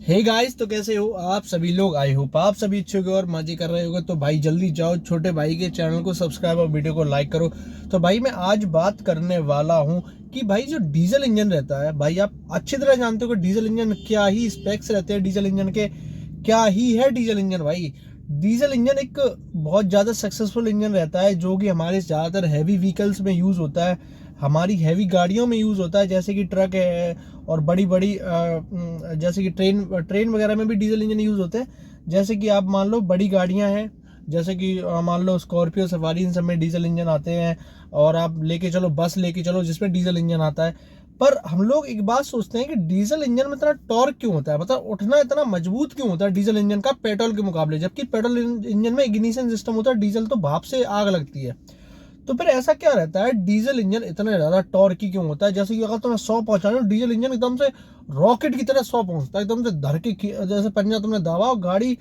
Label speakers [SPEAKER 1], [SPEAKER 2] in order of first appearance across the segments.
[SPEAKER 1] Hey guys, तो कैसे हो आप सभी लोग। आई होप आप सभी अच्छे होगे और मजे कर रहे होगे। तो भाई जल्दी जाओ, छोटे भाई के चैनल को सब्सक्राइब और वीडियो को लाइक करो। तो भाई मैं आज बात करने वाला हूँ कि भाई जो डीजल इंजन रहता है, भाई आप अच्छी तरह जानते हो कि डीजल इंजन क्या ही स्पेक्स रहते हैं डीजल इंजन के, क्या ही है डीजल इंजन। भाई डीजल इंजन एक बहुत ज़्यादा सक्सेसफुल इंजन रहता है जो कि हमारे ज़्यादातर हैवी व्हीकल्स में यूज़ होता है, हमारी हैवी गाड़ियों में यूज़ होता है, जैसे कि ट्रक है और बड़ी बड़ी जैसे कि ट्रेन ट्रेन वगैरह में भी डीजल इंजन यूज़ होते हैं। जैसे कि आप मान लो बड़ी गाड़ियां हैं, जैसे कि मान लो स्कॉर्पियो सफारी, इन सब में डीजल इंजन आते हैं। और आप लेके चलो बस लेके चलो जिसमें डीजल इंजन आता है। पर हम लोग एक बात सोचते हैं कि डीजल इंजन में इतना टॉर्क क्यों होता है, मतलब उठना इतना मजबूत क्यों होता है डीजल इंजन का पेट्रोल के मुकाबले, जबकि पेट्रोल इंजन में इग्निशन सिस्टम होता है, डीजल तो भाप से आग लगती है। तो फिर ऐसा क्या रहता है, डीजल इंजन इतना ज्यादा टॉर्की क्यों होता है। जैसे कि अगर तुम्हें 100 पहुंचाना हो, डीजल इंजन एकदम से रॉकेट की तरह 100 पहुंचता है, एकदम से धर के जैसे पंजा तुमने दबाओ और गाड़ी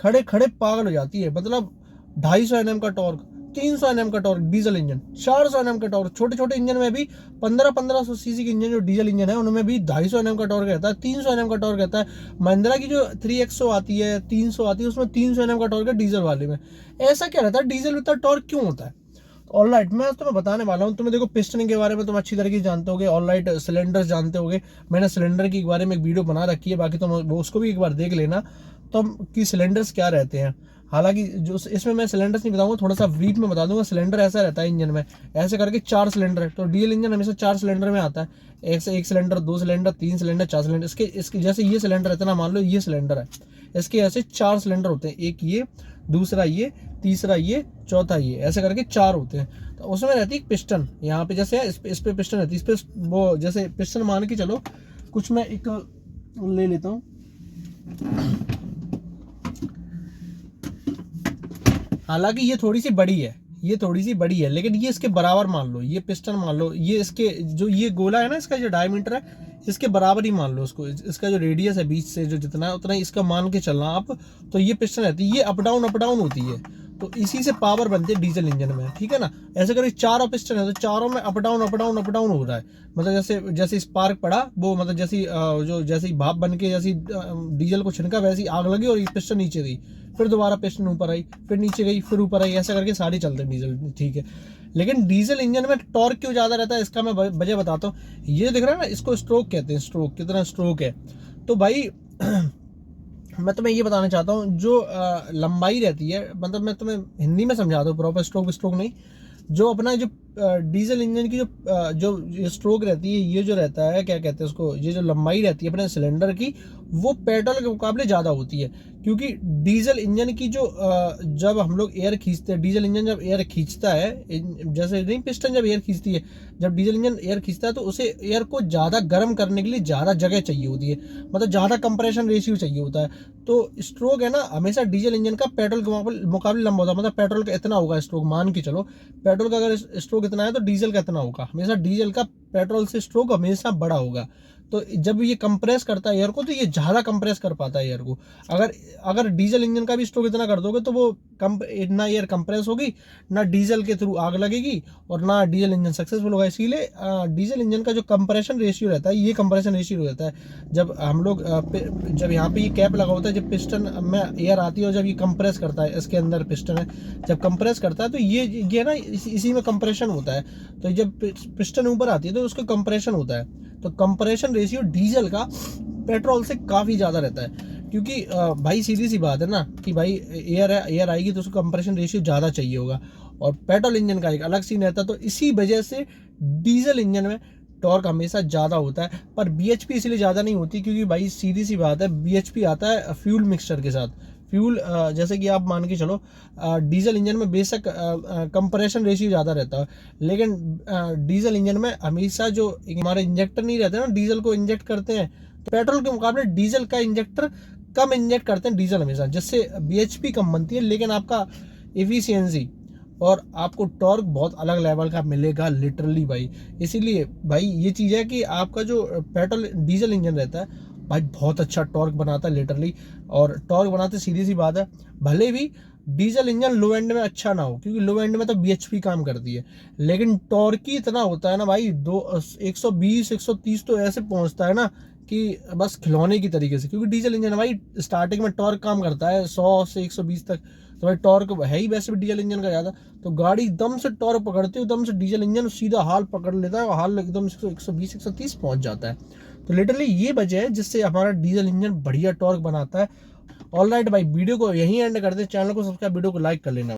[SPEAKER 1] खड़े खड़े पागल हो जाती है। मतलब 250 Nm का टॉर्क, 300 Nm का टॉर्क डीजल इंजन, 400 Nm का टॉर्क। छोटे छोटे इंजन में भी 1500 सीसी के इंजन जो डीजल इंजन है उनमें भी 250 Nm का टॉर्क रहता है, 300 Nm का टॉर्क रहता है। महिंद्रा की जो 3XO आती है, 300 आती है, उसमें 300 Nm का टॉर्क है डीजल वाले में। ऐसा क्या रहता है, डीजल में इतना टॉर्क क्यों होता है। ऑलराइट, मैं तुम्हें बताने वाला हूँ। तुम्हें देखो पिस्टन के बारे में तुम अच्छी तरीके से जानते होगे, ऑलराइट सिलेंडर जानते होगे। मैंने सिलेंडर के बारे में एक वीडियो बना रखी है, बाकी तुम वो उसको भी एक बार देख लेना तो कि सिलेंडर्स क्या रहते हैं। हालांकि जो इसमें मैं सिलेंडर्स नहीं बताऊंगा, थोड़ा सा ब्रीफ में बता दूंगा। सिलेंडर ऐसा रहता है इंजन में, ऐसे करके 4 सिलेंडर है। तो डीजल इंजन हमेशा 4 सिलेंडर में आता है, एक से एक सिलेंडर, 2 सिलेंडर, 3 सिलेंडर, 4 सिलेंडर। इसके जैसे ये सिलेंडर रहता है ना, मान लो ये सिलेंडर है, इसके ऐसे 4 सिलेंडर होते हैं, एक ये, दूसरा ये, तीसरा ये, चौथा ये, ऐसे करके 4 होते हैं। तो उसमें रहती है पिस्टन, यहाँ पे जैसे इस पे पिस्टन रहती है, इस पे वो जैसे पिस्टन मान के चलो। कुछ मैं एक ले लेता हूँ। हालांकि ये थोड़ी सी बड़ी है, ये थोड़ी सी बड़ी है, लेकिन ये इसके बराबर मान लो, ये पिस्टन मान लो, ये इसके जो ये गोला है ना, इसका जो डायमीटर है इसके बराबर ही मान लो उसको। इसका जो रेडियस है बीच से जो जितना है उतना ही इसका मान के चलना आप। तो ये पिस्टन रहती है, ये अप डाउन होती है। तो इसी से पावर बनती है डीजल इंजन में, ठीक है ना। ऐसे करके चारों पिस्टन है, तो चारों में अप डाउन हो रहा है। मतलब जैसे जैसे स्पार्क पड़ा वो, मतलब जैसी जो जैसी भाप बन के जैसी डीजल को छिनका, वैसी आग लगी और ये पिस्टन नीचे गई, फिर दोबारा पिस्टन ऊपर आई, फिर नीचे गई, फिर ऊपर आई, ऐसा करके सारी चलते हैं डीजल, ठीक है। लेकिन डीजल इंजन में टॉर्क क्यों ज्यादा रहता है, इसका मैं वजह बताता हूँ। ये दिख रहा है ना, इसको स्ट्रोक कहते हैं, स्ट्रोक, कितना स्ट्रोक है। तो भाई मैं तुम्हें ये बताना चाहता हूँ, जो लंबाई रहती है, मतलब मैं तुम्हें हिंदी में समझाता हूँ, प्रॉपर स्ट्रोक स्ट्रोक नहीं। जो अपना जो डीजल इंजन की जो स्ट्रोक रहती है, ये जो रहता है, क्या कहते हैं उसको, ये जो लंबाई रहती है अपने सिलेंडर की, वो पेट्रोल के मुकाबले ज़्यादा होती है। क्योंकि डीजल इंजन की जो जब हम लोग एयर खींचते हैं, डीजल इंजन जब एयर खींचता है, जैसे नहीं पिस्टन जब एयर खींचती है, जब डीजल इंजन एयर खींचता है तो उसे एयर को ज़्यादा गर्म करने के लिए ज़्यादा जगह चाहिए होती है, मतलब ज़्यादा कंप्रेशन रेशियो चाहिए होता है। तो स्ट्रोक है ना, हमेशा डीजल इंजन का पेट्रोल के मुकाबले लंबा होता है। मतलब पेट्रोल का इतना होगा स्ट्रोक, मान के चलो पेट्रोल का अगर स्ट्रोक इतना है तो डीजल का इतना होगा। हमेशा डीजल का पेट्रोल से स्ट्रोक हमेशा बड़ा होगा। तो जब ये कंप्रेस करता है एयर को, तो ये ज़्यादा कंप्रेस कर पाता है एयर को। अगर अगर डीजल इंजन का भी स्ट्रोक इतना कर दोगे तो वो ना एयर कंप्रेस होगी, ना डीजल के थ्रू आग लगेगी, और ना डीजल इंजन सक्सेसफुल होगा। इसीलिए डीजल इंजन का जो कंप्रेशन रेशियो रहता है, ये कंप्रेशन रेशियो रहता है। जब हम लोग जब यहाँ पे ये कैप लगा होता है, जब पिस्टन में एयर आती है और जब ये कंप्रेस करता है, इसके अंदर पिस्टन है, जब कंप्रेस करता है तो ये ना इसी में कंप्रेशन होता है। तो जब पिस्टन ऊपर आती है तो उसका कंप्रेशन होता है। तो कंप्रेशन रेशियो डीजल का पेट्रोल से काफ़ी ज़्यादा रहता है। क्योंकि भाई सीधी सी बात है ना कि भाई एयर है, एयर आएगी तो उसको कंप्रेशन रेशियो ज़्यादा चाहिए होगा, और पेट्रोल इंजन का एक अलग सीन रहता है। तो इसी वजह से डीजल इंजन में टॉर्क हमेशा ज़्यादा होता है। पर बीएचपी इसलिए ज़्यादा नहीं होती क्योंकि भाई सीधी सी बात है, बीएचपी आता है फ्यूल मिक्सचर के साथ। फ्यूल जैसे कि आप मान के चलो, डीजल इंजन में बेशक कंप्रेशन रेशियो ज़्यादा रहता है, लेकिन डीजल इंजन में हमेशा जो हमारे इंजेक्टर नहीं रहते ना, डीजल को इंजेक्ट करते हैं, तो पेट्रोल के मुकाबले डीजल का इंजेक्टर कम इंजेक्ट करते हैं डीजल हमेशा, जिससे बीएचपी कम बनती है, लेकिन आपका एफिशिएंसी और आपको टॉर्क बहुत अलग लेवल का मिलेगा लिटरली भाई। इसीलिए भाई ये चीज़ है कि आपका जो पेट्रोल डीजल इंजन रहता है भाई बहुत अच्छा टॉर्क बनाता है लिटरली। और टॉर्क बनाते सीधी सी बात है, भले भी डीजल इंजन लो एंड में अच्छा ना हो, क्योंकि लो एंड में तो बीएचपी काम करती है, लेकिन टॉर्क ही इतना होता है ना भाई, 120 130 तो ऐसे पहुंचता है ना कि बस खिलौने की तरीके से, क्योंकि डीजल इंजन भाई स्टार्टिंग में टॉर्क काम करता है 100 से 120 तक, तो भाई टॉर्क है ही वैसे भी डीजल इंजन का ज़्यादा, तो गाड़ी एकदम से टॉर्क पकड़ती है, एकदम से डीजल इंजन सीधा हाल पकड़ लेता है, हाल एकदम 120 130 पहुंच जाता है। तो लिटरली ये वजह है जिससे हमारा डीजल इंजन बढ़िया टॉर्क बनाता है। ऑल राइट भाई, वीडियो को यहीं एंड कर दे, चैनल को सब्सक्राइब, वीडियो को लाइक कर लेना।